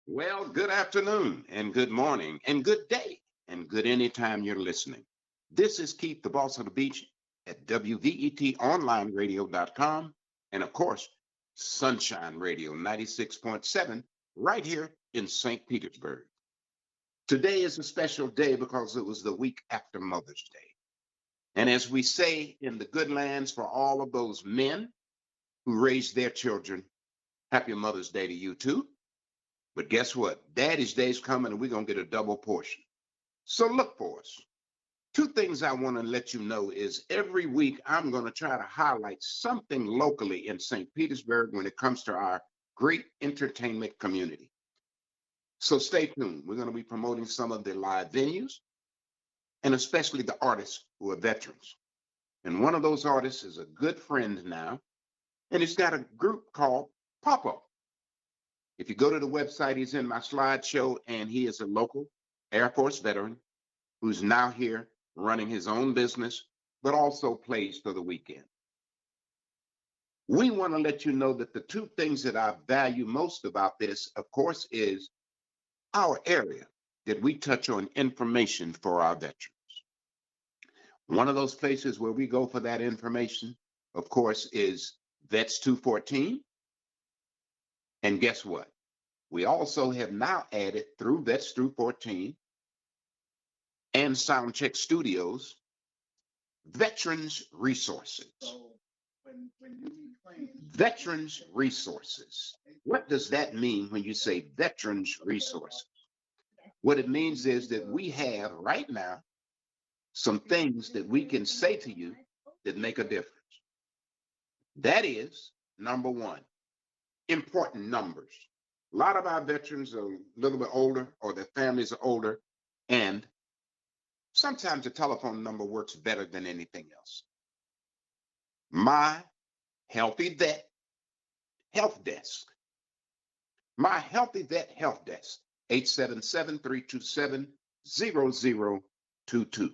Well, good afternoon and good morning and good day and good anytime you're listening. This is Keith, the boss of the beach at WVET and of course, Sunshine Radio 96.7 right here in St. Petersburg. Today is a special day because it was the week after Mother's Day. And as we say in the good lands for all of those men who raised their children, happy Mother's Day to you too. But guess what? Daddy's Day's coming and we're going to get a double portion. So look for us. Two things I want to let you know is every week I'm going to try to highlight something locally in St. Petersburg when it comes to our great entertainment community. So stay tuned. We're going to be promoting some of the live venues and especially the artists who are veterans. And one of those artists is a good friend now, and he's got a group called Pop-Up. If you go to the website, he's in my slideshow, and he is a local Air Force veteran who's now here running his own business, but also plays for the weekend. We want to let you know that the two things that I value most about this, of course, is our area that we touch on information for our veterans. One of those places where we go for that information, of course, is Vets 214. And guess what? We also have now added through Vets 214 and Soundcheck Studios, Veterans Resources. So when you claim Veterans Resources. What does that mean when you say Veterans Resources? What it means is that we have right now some things that we can say to you that make a difference. That is, number one, important numbers. A lot of our veterans are a little bit older or their families are older, and sometimes the telephone number works better than anything else. My Healthy Vet Help Desk. My Healthy Vet Help Desk, 877-327-0022.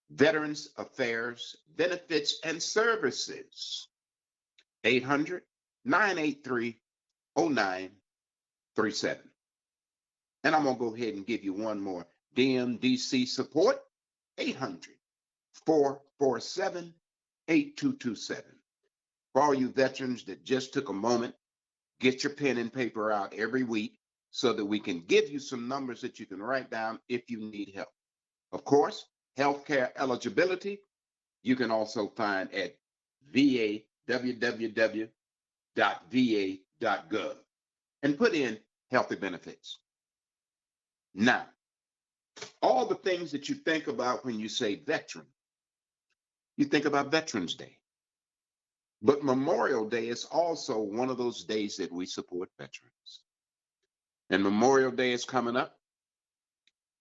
Veterans Affairs, Benefits, and Services, 800-983-0937. And I'm going to go ahead and give you one more. DMDC support, 800-447-8227. For all you veterans that just took a moment, get your pen and paper out every week so that we can give you some numbers that you can write down if you need help. Of course, healthcare eligibility, you can also find at www.va.gov and put in healthy benefits. Now, all the things that you think about when you say veteran, you think about Veterans Day. But Memorial Day is also one of those days that we support veterans. And Memorial Day is coming up.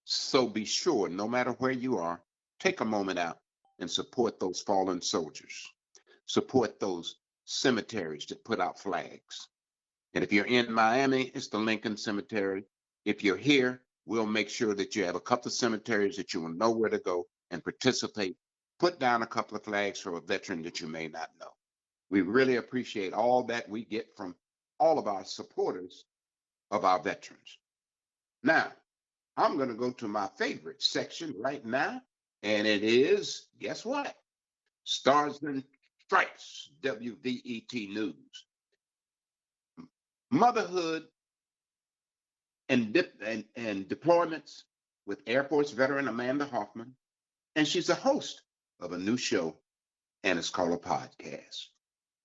So be sure, no matter where you are, take a moment out and support those fallen soldiers. Support those cemeteries that put out flags. And if you're in Miami, it's the Lincoln Cemetery. If you're here, we'll make sure that you have a couple of cemeteries that you will know where to go and participate. Put down a couple of flags for a veteran that you may not know. We really appreciate all that we get from all of our supporters of our veterans. Now, I'm going to go to my favorite section right now, and it is, guess what? Stars and Stripes, WVET News. Motherhood and deployments with Air Force veteran Amanda Hoffman, and she's a host of a new show, and it's called a podcast.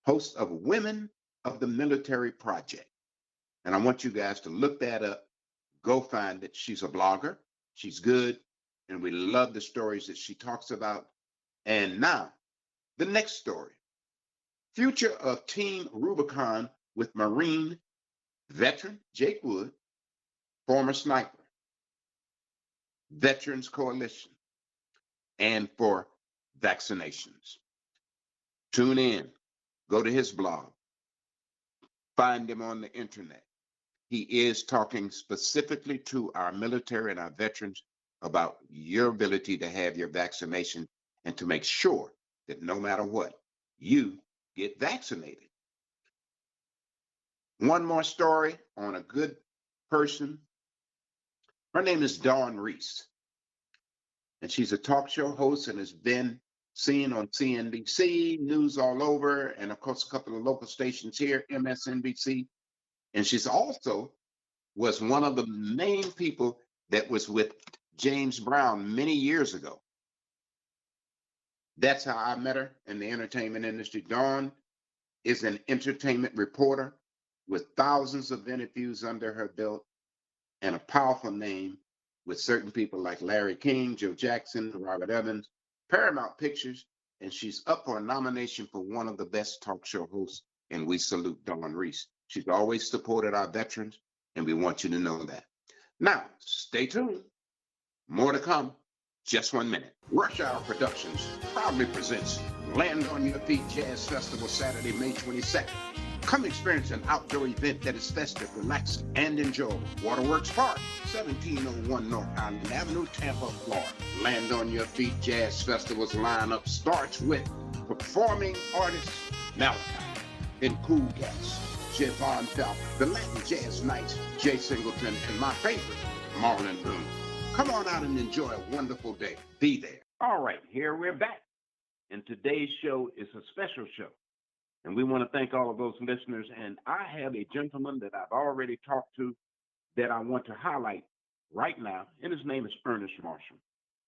Host of Women of the Military Project. And I want you guys to look that up. Go find it. She's a blogger. She's good. And we love the stories that she talks about. And now, the next story. Future of Team Rubicon with Marine veteran Jake Wood, former sniper, Veterans Coalition, and for vaccinations. Tune in. Go to his blog. Find him on the internet. He is talking specifically to our military and our veterans about your ability to have your vaccination and to make sure that no matter what, you get vaccinated. One more story on a good person. Her name is Dawn Reese, and she's a talk show host and has been seen on CNBC, news all over, and of course, a couple of local stations here, MSNBC. And she's also was one of the main people that was with James Brown many years ago. That's how I met her in the entertainment industry. Dawn is an entertainment reporter with thousands of interviews under her belt and a powerful name with certain people like Larry King, Joe Jackson, Robert Evans, Paramount Pictures, and she's up for a nomination for one of the best talk show hosts, and we salute Dawn Reese. She's always supported our veterans, and we want you to know that. Now, stay tuned. More to come. Just 1 minute. Rush Hour Productions proudly presents Land on Your Feet Jazz Festival Saturday, May 22nd. Come experience an outdoor event that is festive, relaxing, and enjoyable. Waterworks Park, 1701 North Island Avenue, Tampa, Florida. Land on Your Feet Jazz Festival's lineup starts with performing artists Malachi and Cool Cats, Javon Falcon, the Latin Jazz Knights, Jay Singleton, and my favorite, Marlon Boone. Come on out and enjoy a wonderful day. Be there. All right, here we're back. And today's show is a special show. And we want to thank all of those listeners. And I have a gentleman that I've already talked to that I want to highlight right now. And his name is Ernest Marshall.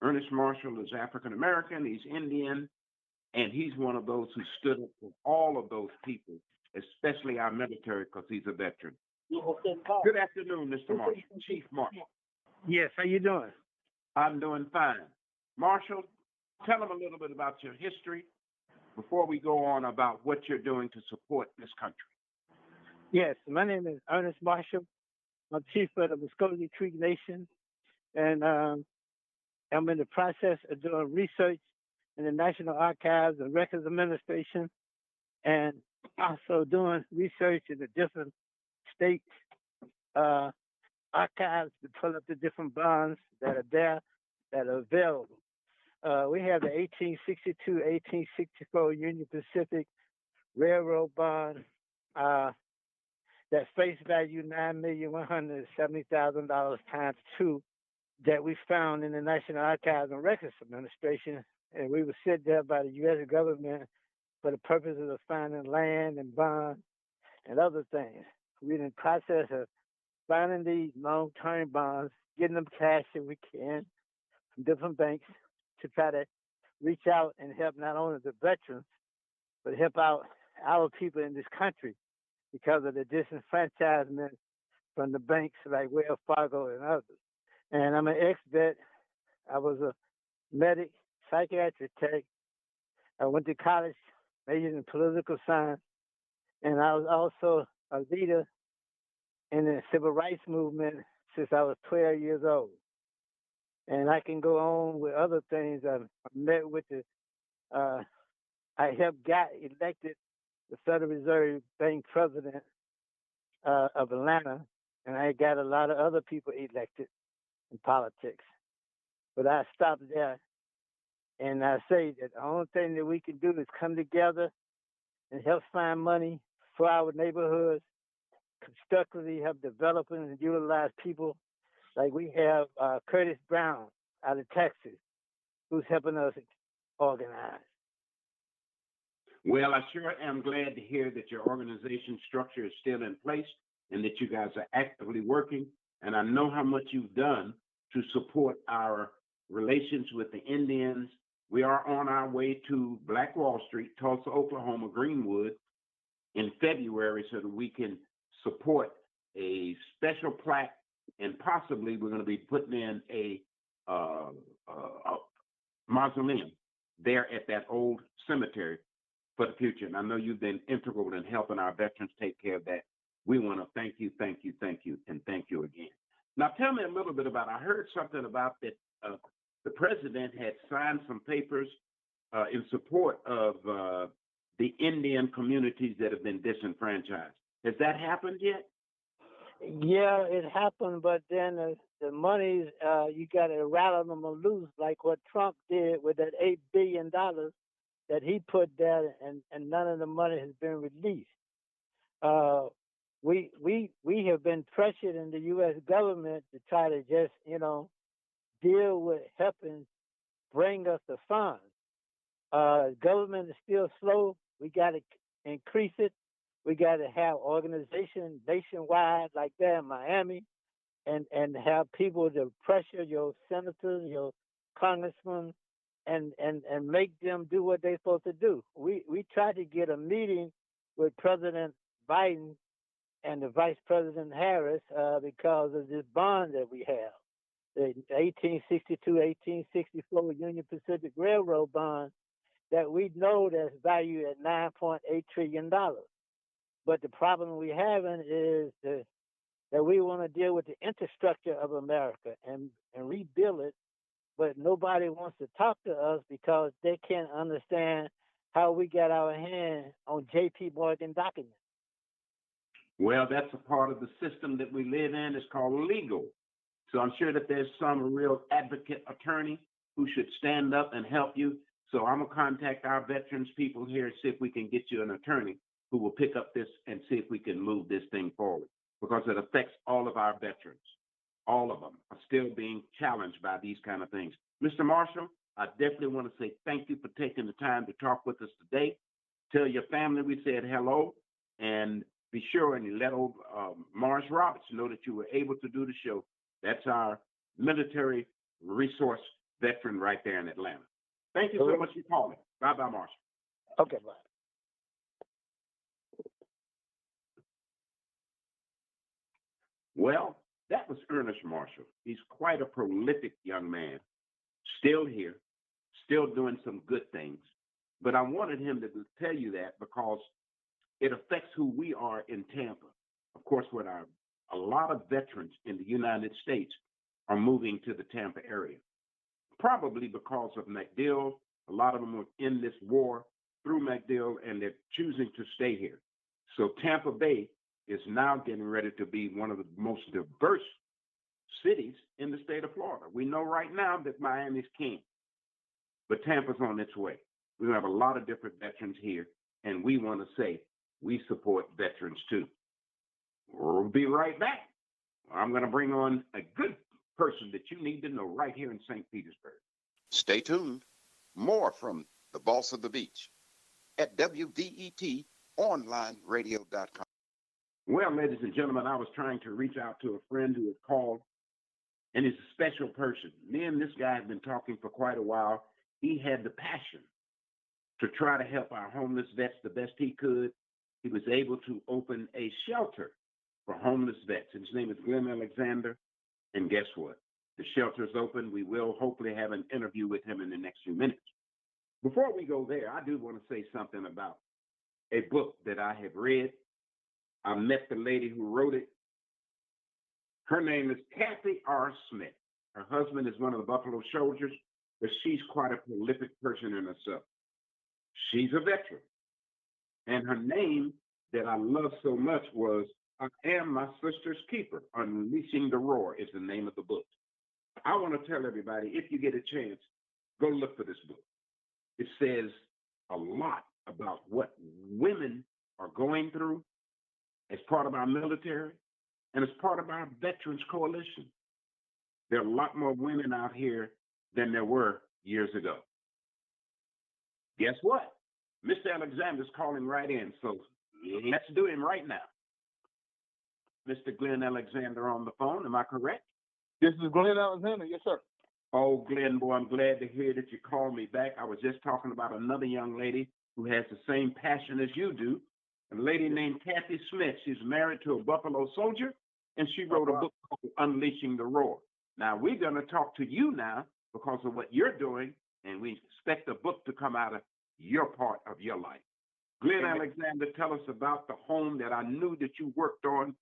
Ernest Marshall is African American. He's Indian. And he's one of those who stood up for all of those people, especially our military, because he's a veteran. Good afternoon, Mr. Marshall, Chief Marshall. Yes, how you doing? I'm doing fine. Marshall, tell them a little bit about your history before we go on about what you're doing to support this country. Yes, my name is Ernest Marshall. I'm chief of the Muscogee Creek Nation, and I'm in the process of doing research in the National Archives and Records Administration, and also doing research in the different state archives to pull up the different bonds that are there, that are available. We have the 1862, 1864 Union Pacific Railroad bond that face value $9,170,000 times two that we found in the National Archives and Records Administration, and we were sent there by the U.S. government for the purposes of finding land and bonds and other things. We're in the process of finding these long-term bonds, getting them cash if we can from different banks to try to reach out and help not only the veterans, but help out our people in this country because of the disenfranchisement from the banks like Wells Fargo and others. And I'm an ex-vet. I was a medic, psychiatric tech. I went to college, majored in political science, and I was also a leader in the civil rights movement since I was 12 years old. And I can go on with other things. I met with I helped got elected the Federal Reserve Bank president of Atlanta, and I got a lot of other people elected in politics. But I stopped there, and I say that the only thing that we can do is come together and help find money for our neighborhoods, constructively help develop and utilize people like we have Curtis Brown out of Texas, who's helping us organize. Well, I sure am glad to hear that your organization structure is still in place and that you guys are actively working. And I know how much you've done to support our relations with the Indians. We are on our way to Black Wall Street, Tulsa, Oklahoma, Greenwood in February so that we can support a special plaque, and possibly we're going to be putting in a mausoleum there at that old cemetery for the future. And I know you've been integral in helping our veterans take care of that. We want to thank you, thank you, thank you, and thank you again. Now, tell me a little bit about, I heard something about that the president had signed some papers in support of the Indian communities that have been disenfranchised. Has that happened yet? Yeah, it happened, but then the monies, you got to rattle them loose like what Trump did with that $8 billion that he put there, and none of the money has been released. we have been pressured in the U.S. government to try to just deal with helping bring us the funds. Government is still slow. We got to increase it. We got to have organizations nationwide like that in Miami, and have people to pressure your senators, your congressmen, and make them do what they're supposed to do. We tried to get a meeting with President Biden and the Vice President Harris because of this bond that we have, the 1864 Union Pacific Railroad bond that we know that's valued at $9.8 trillion. But the problem we having is that we want to deal with the infrastructure of America and rebuild it, but nobody wants to talk to us because they can't understand how we got our hand on J.P. Morgan documents. Well, that's a part of the system that we live in. It's called legal. So I'm sure that there's some real advocate attorney who should stand up and help you. So I'm going to contact our veterans people here and see if we can get you an attorney who will pick up this and see if we can move this thing forward, because it affects all of our veterans. All of them are still being challenged by these kind of things. Mr. Marshall, I definitely want to say thank you for taking the time to talk with us today. Tell your family we said hello, and be sure and let old Morris Roberts know that you were able to do the show. That's our military resource veteran right there in Atlanta. Thank you so much for calling. Bye-bye, Marshall. Okay, bye. Well, that was Ernest Marshall. He's quite a prolific young man, still here, still doing some good things. But I wanted him to tell you that because it affects who we are in Tampa. Of course, with a lot of veterans in the United States are moving to the Tampa area, probably because of MacDill. A lot of them were in this war through MacDill, and they're choosing to stay here. So Tampa Bay is now getting ready to be one of the most diverse cities in the state of Florida. We know right now that Miami's king, but Tampa's on its way. We have a lot of different veterans here, and we want to say we support veterans too. We'll be right back. I'm going to bring on a good person that you need to know right here in St. Petersburg. Stay tuned. More from the Boss of the Beach at WVET.onlineradio.com. Well, ladies and gentlemen, I was trying to reach out to a friend who had called, and he's a special person. Me and this guy have been talking for quite a while. He had the passion to try to help our homeless vets the best he could. He was able to open a shelter for homeless vets. His name is Glenn Alexander. And guess what? The shelter is open. We will hopefully have an interview with him in the next few minutes. Before we go there, I do want to say something about a book that I have read. I met the lady who wrote it. Her name is Kathy R. Smith. Her husband is one of the Buffalo Soldiers, but she's quite a prolific person in herself. She's a veteran. And her name that I love so much was I Am My Sister's Keeper. Unleashing the Roar is the name of the book. I want to tell everybody, if you get a chance, go look for this book. It says a lot about what women are going through as part of our military and as part of our Veterans Coalition. There are a lot more women out here than there were years ago. Guess what? Mr. Alexander's calling right in, so let's do him right now. Mr. Glenn Alexander on the phone, am I correct? This is Glenn Alexander. Yes, sir. Oh, Glenn, boy, I'm glad to hear that you called me back. I was just talking about another young lady who has the same passion as you do, a lady named Kathy Smith. She's married to a Buffalo Soldier, and she wrote a book called Unleashing the Roar. Now, we're going to talk to you now because of what you're doing, and we expect the book to come out of your part of your life. Glenn Alexander, tell us about the home that I knew that you worked on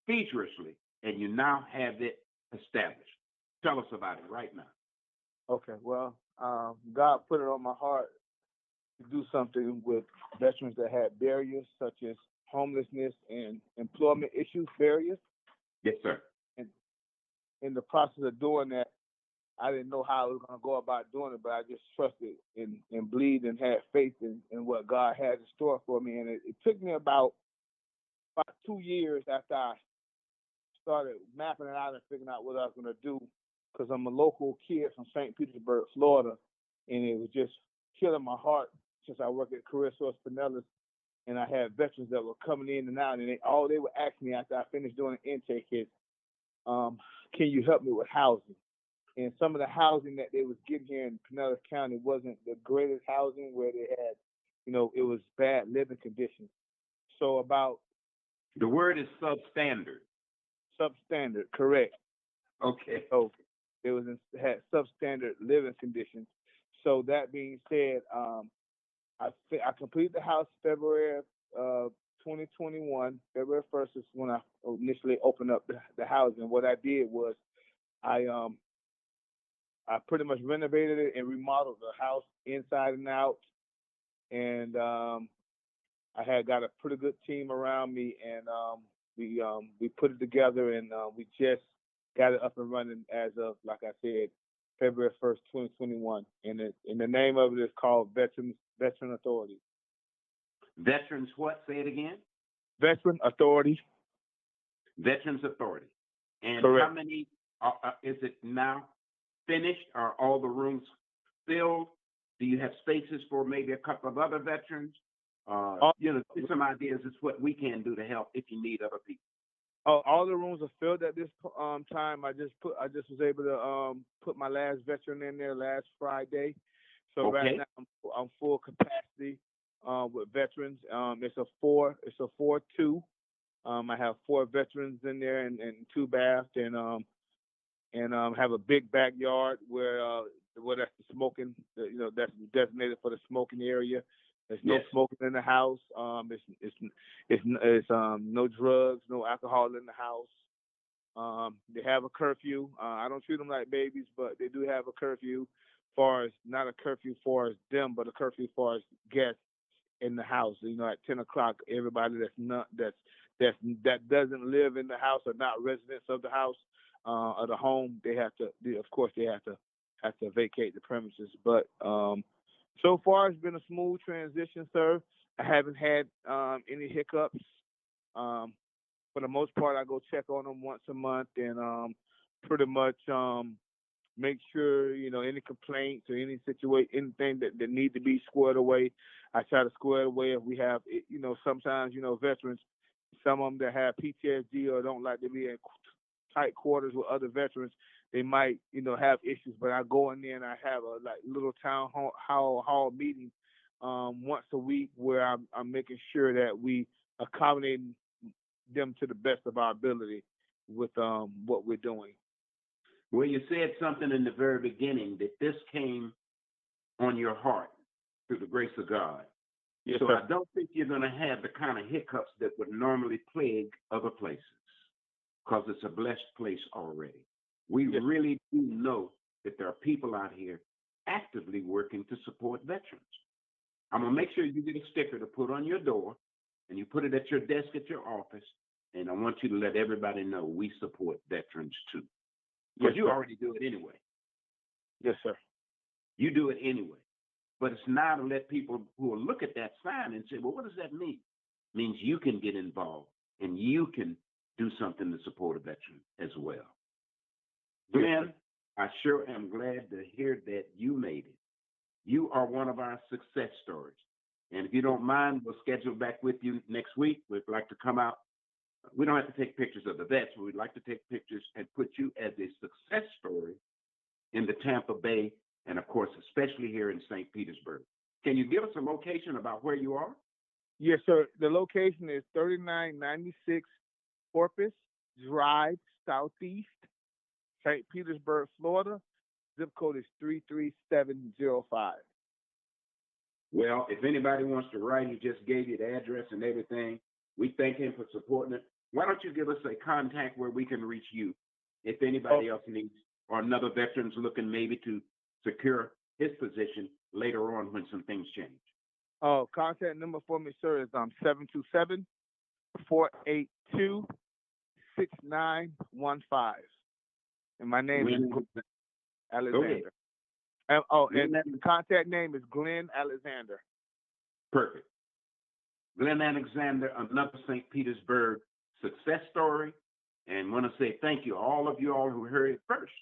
feverishly, and you now have it established. Tell us about it right now. Okay. Well, God put it on my heart to do something with veterans that had barriers such as homelessness and employment issues barriers. Yes, sir. And in the process of doing that, I didn't know how I was going to go about doing it, but I just trusted and believed and had faith in what God had in store for me. And it took me about about 2 years after I started mapping it out and figuring out what I was going to do, because I'm a local kid from St. Petersburg, Florida, and it was just killing my heart since I work at Career Source Pinellas, and I had veterans that were coming in and out, and all they would ask me after I finished doing an intake is, can you help me with housing? And some of the housing that they was getting here in Pinellas County wasn't the greatest housing, where they had, it was bad living conditions. So about The word is substandard. substandard, correct. Okay. So it had substandard living conditions. So that being said, I completed the house February of 2021. February 1st is when I initially opened up the house. And what I did was I pretty much renovated it and remodeled the house inside and out. And I had got a pretty good team around me, and we put it together, and we just got it up and running as of, like I said, February 1st, 2021. And the name of it is called Veteran Authority. Veterans what? Say it again. Veteran Authority. Veterans Authority. And Correct. how many is it now finished? Are all the rooms filled? Do you have spaces for maybe a couple of other veterans? Some ideas is what we can do to help if you need other people. All the rooms are filled at this time. I just was able to put my last veteran in there last Friday. So Okay. Right now I'm full capacity with veterans. It's a 4-2. I have 4 veterans in there and 2 baths, and have a big backyard where that's the smoking. That's designated for the smoking area. There's no smoking in the house. It's no drugs, no alcohol in the house. They have a curfew. I don't treat them like babies, but they do have a curfew. Far as not a curfew for them, but a curfew for guests in the house. At 10 o'clock, everybody that doesn't live in the house or not residents of the house or the home, they have to vacate the premises. But so far, it's been a smooth transition, sir. I haven't had any hiccups. For the most part, I go check on them once a month and pretty much make sure, any complaints or anything that need to be squared away, I try to square it away. If we have, sometimes, veterans, some of them that have PTSD or don't like to be in tight quarters with other veterans, they might, have issues. But I go in there and I have a little town hall meeting once a week where I'm making sure that we accommodate them to the best of our ability with what we're doing. Well, you said something in the very beginning that this came on your heart through the grace of God. Yes, so sir. I don't think you're going to have the kind of hiccups that would normally plague other places, because it's a blessed place already. We really do know that there are people out here actively working to support veterans. I'm going to make sure you get a sticker to put on your door, and you put it at your desk at your office, and I want you to let everybody know we support veterans too. Because you already do it anyway. Yes, sir. You do it anyway. But it's now to let people who will look at that sign and say, well, what does that mean? It means you can get involved and you can do something to support a veteran as well. Glenn, I sure am glad to hear that you made it. You are one of our success stories. And if you don't mind, we'll schedule back with you next week. We'd like to come out. We don't have to take pictures of the vets, but we'd like to take pictures and put you as a success story in the Tampa Bay, and of course, especially here in St. Petersburg. Can you give us a location about where you are? Yes, sir. The location is 3996 Corpus Drive, Southeast, St. Petersburg, Florida. Zip code is 33705. Well, if anybody wants to write, he just gave you the address and everything. We thank him for supporting it. Why don't you give us a contact where we can reach you if anybody else needs, or another veteran's looking maybe to secure his position later on when some things change? Contact number for me, sir, is 727-482-6915. And my name is Glenn Alexander. And the contact name is Glenn Alexander. Perfect. Glenn Alexander, another St. Petersburg success story. And want to say thank you to all of you all who heard it first,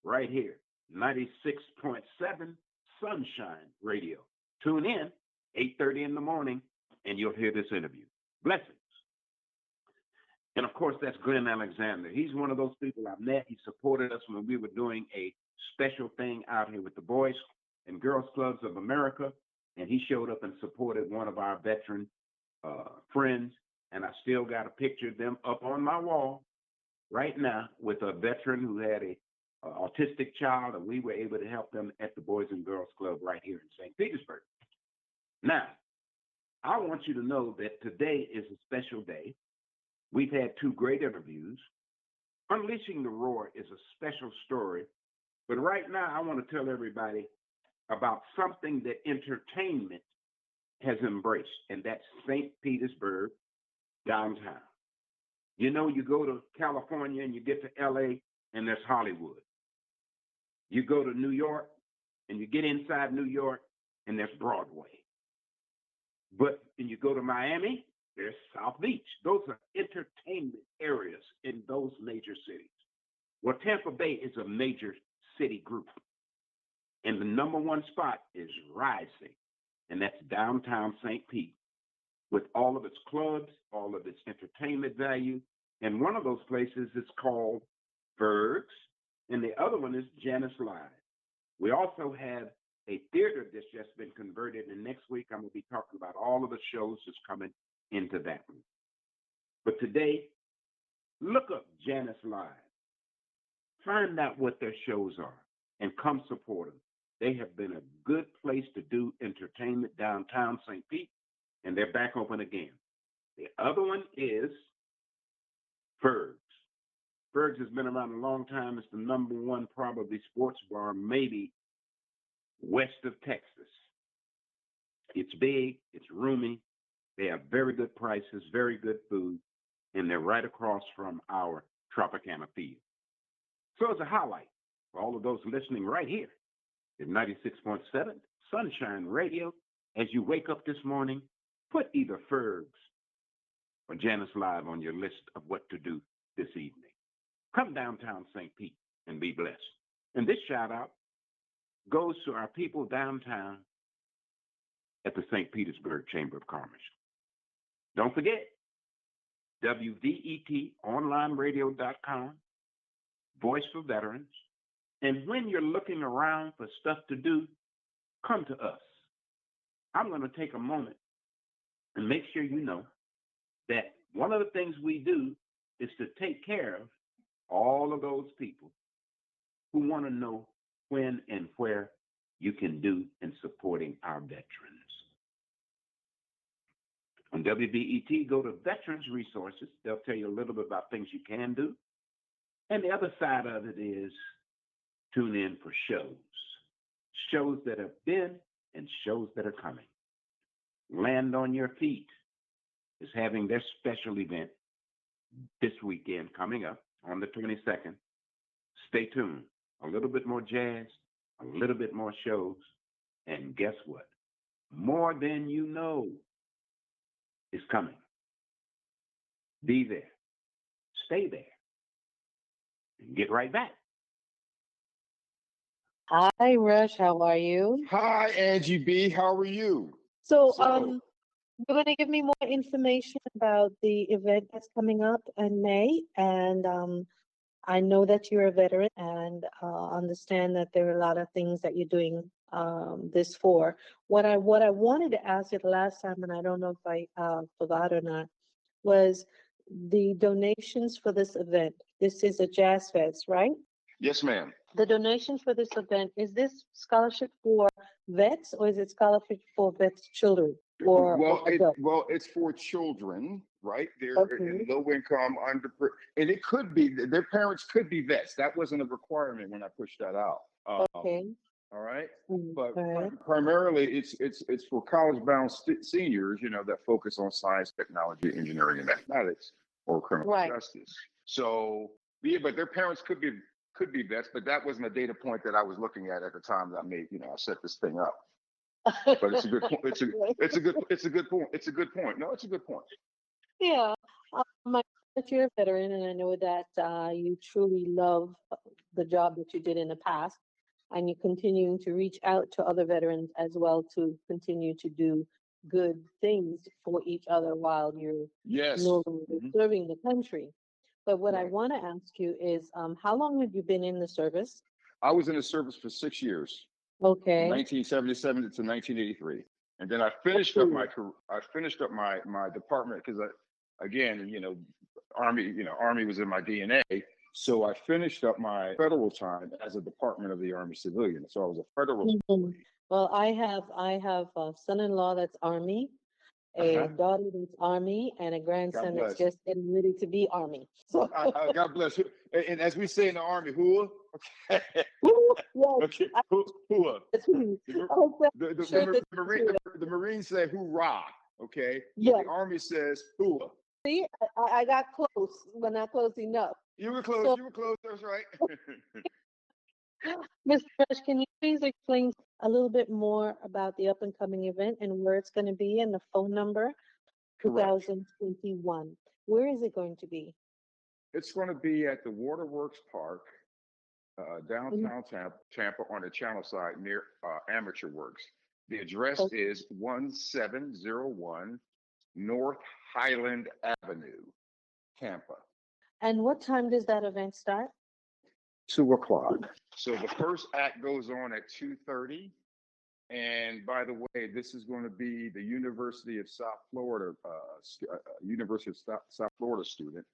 right here, 96.7 Sunshine Radio. Tune in, 8:30 in the morning, and you'll hear this interview. Blessings. And of course, that's Glenn Alexander. He's one of those people I met. He supported us when we were doing a special thing out here with the Boys and Girls Clubs of America. And he showed up and supported one of our veteran friends. And I still got a picture of them up on my wall right now with a veteran who had a autistic child, and we were able to help them at the Boys and Girls Club right here in St. Petersburg. Now, I want you to know that today is a special day. We've had two great interviews. Unleashing the Roar is a special story, but right now I want to tell everybody about something that entertainment has embraced, and that's St. Petersburg downtown. You know, you go to California and you get to LA and there's Hollywood. You go to New York and you get inside New York and there's Broadway. But when you go to Miami, there's South Beach. Those are entertainment areas in those major cities. Well, Tampa Bay is a major city group. And the number one spot is rising, and that's downtown St. Pete, with all of its clubs, all of its entertainment value. And one of those places is called Berg's, and the other one is Janice Live. We also have a theater that's just been converted, and next week I'm going to be talking about all of the shows that's coming into that one. But today, look up Janice Live. Find out what their shows are and come support them. They have been a good place to do entertainment downtown St. Pete, and they're back open again. The other one is Ferg's. Ferg's has been around a long time. It's the number one probably sports bar, maybe west of Texas. It's big, it's roomy. They have very good prices, very good food, and they're right across from our Tropicana field. So as a highlight for all of those listening right here at 96.7 Sunshine Radio, as you wake up this morning, put either Ferg's or Janice Live on your list of what to do this evening. Come downtown St. Pete and be blessed. And this shout out goes to our people downtown at the St. Petersburg Chamber of Commerce. Don't forget, WVET onlineradio.com, Voice for Veterans. And when you're looking around for stuff to do, come to us. I'm going to take a moment and make sure you know that one of the things we do is to take care of all of those people who want to know when and where you can do in supporting our veterans. On WVET, go to Veterans Resources. They'll tell you a little bit about things you can do. And the other side of it is tune in for shows that have been and shows that are coming. Land on Your Feet is having their special event this weekend coming up on the 22nd. Stay tuned. A little bit more jazz, a little bit more shows, and guess what? More Than You Know is coming. Be there. Stay there. And get right back. Hi, Rush. How are you? Hi, Angie B. How are you? So, So, you're going to give me more information about the event that's coming up in May, and I know that you're a veteran, and understand that there are a lot of things that you're doing this for. What I wanted to ask you the last time, and I don't know if I forgot or not, was the donations for this event. This is a Jazz Fest, right? Yes, ma'am. The donations for this event, is this scholarship for vets or is it scholarship for vets children or adults? It's for children, right? They're Okay. in low income, and it could be their parents could be vets. That wasn't a requirement when I pushed that out. Okay. All right, Mm, but all right. primarily it's for college-bound seniors, that focus on science, technology, engineering, and mathematics, or criminal Right. justice. So, yeah, but their parents could be vets, but that wasn't a data point that I was looking at the time that I set this thing up. But it's a good point. It's a good point. It's a good point. No, it's a good point. Yeah, I know that you're a veteran, and I know that you truly love the job that you did in the past, and you're continuing to reach out to other veterans as well to continue to do good things for each other while you're Yes. no longer serving the country. But what I Right. want to ask you is, how long have you been in the service? I was in the service for 6 years, from Okay. 1977 to 1983, and then I finished up my career. I finished up my department because again, Army was in my DNA. So I finished up my federal time as a Department of the Army civilian. So I was a federal Mhm. employee. Well, I have a son-in-law that's Army, a Uh-huh. daughter that's Army, and a God grandson that's bless. just getting ready to be Army. So, God bless you. And as we say in the Army, whoa, okay, yes, okay, whoa. that's who. The, Okay, the, sure the, that the, Marine, the Marines say hoorah, okay? yeah. The Army says hooah. See, I got close, but not close enough. You were close. So, You were close. That's right. Mr. Rush, can you please explain a little bit more about the up and coming event and where it's going to be and the phone number? Correct. 2021. Where is it going to be? It's going to be at the Waterworks Park, Mhm. downtown Tampa on the Channel side near Amateur Works. The address Okay. is 1701 North Highland Avenue, Tampa. And what time does that event start? 2 o'clock. So the first act goes on at 2:30. And by the way, this is going to be the University of South Florida, University of South Florida student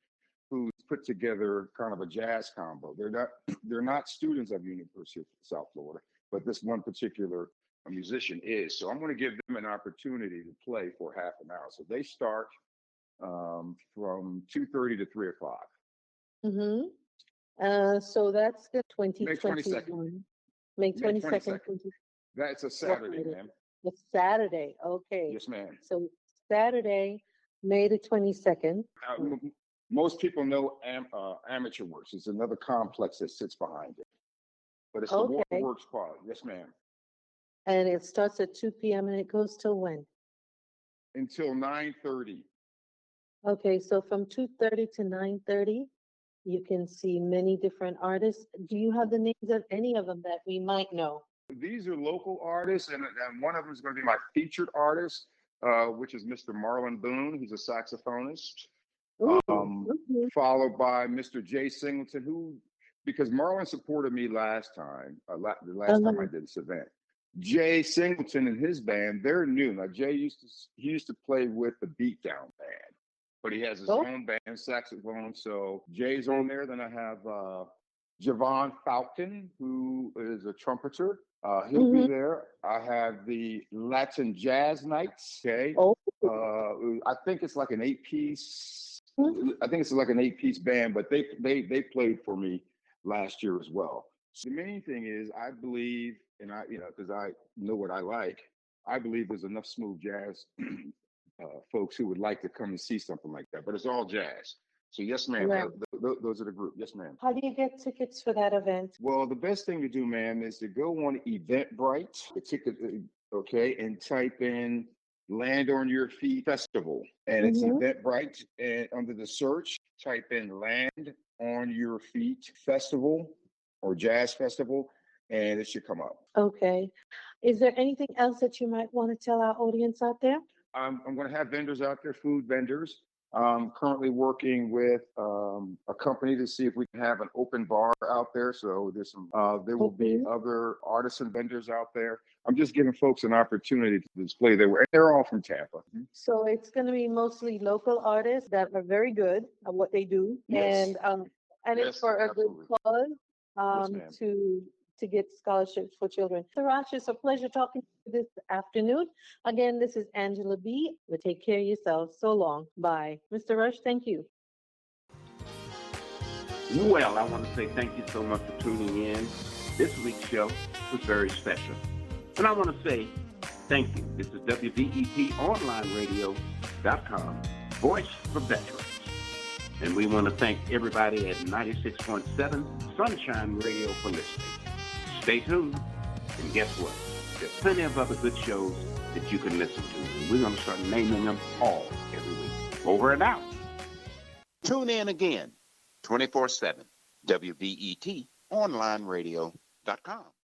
who's put together kind of a jazz combo. They're not students of University of South Florida, but this one particular musician is. So I'm going to give them an opportunity to play for half an hour. So they start from 2:30 to 3 o'clock. Mm-hmm. So that's the May 22nd. 2021. May May 22nd. 22nd. That's a Saturday, ma'am. It's Saturday. Okay. Yes, ma'am. So Saturday, May the 22nd. Most people know Amateur Works. It's another complex that sits behind it. But it's the Okay. Waterworks Park. Yes, ma'am. And it starts at 2 p.m. and it goes till when? Until 9:30. Okay, so from 2:30 to 9:30, you can see many different artists. Do you have the names of any of them that we might know? These are local artists, and one of them is going to be my featured artist, which is Mr. Marlon Boone, who's a saxophonist. Okay. Followed by Mr. Jay Singleton, who, because Marlon supported me last time, the last time I did this event. Jay Singleton and his band, they're new. Now Jay used to play with the Beatdown Band, but he has his own band, saxophone. So Jay's on there. Then I have Javon Falcon, who is a trumpeter. He'll be there. I have the Latin Jazz Nights. Okay. I think it's like an 8-piece. I think it's like an 8-piece band, but they played for me last year as well. So the main thing is, I believe, and because I know what I like, I believe there's enough smooth jazz folks who would like to come and see something like that. But it's all jazz. So yes, ma'am. Right. Those are the group. Yes, ma'am. How do you get tickets for that event? Well, the best thing to do, ma'am, is to go on Eventbrite, the ticket, okay, and type in Land on Your Feet Festival. And it's Eventbrite. And under the search, type in Land on Your Feet Festival or Jazz Festival, and it should come up. Okay. Is there anything else that you might want to tell our audience out there? I'm going to have vendors out there, food vendors. I'm currently working with a company to see if we can have an open bar out there. So there's some, there will be other artisan vendors out there. I'm just giving folks an opportunity to display their work. They're all from Tampa. So it's going to be mostly local artists that are very good at what they do, Yes. and Yes, it's for a absolutely. good cause. Yes, ma'am. To get scholarships for children. Mr. Rosh, it's a pleasure talking to you this afternoon. Again, this is Angela B. But take care of yourselves. So long. Bye. Mr. Rush, thank you. Well, I want to say thank you so much for tuning in. This week's show was very special. And I want to say thank you. This is WVET OnlineRadio.com, Voice for Veterans. And we want to thank everybody at 96.7 Sunshine Radio for listening. Stay tuned, and guess what? There's plenty of other good shows that you can listen to. And we're going to start naming them all every week. Over and out. Tune in again, 24/7, WVET, onlineradio.com.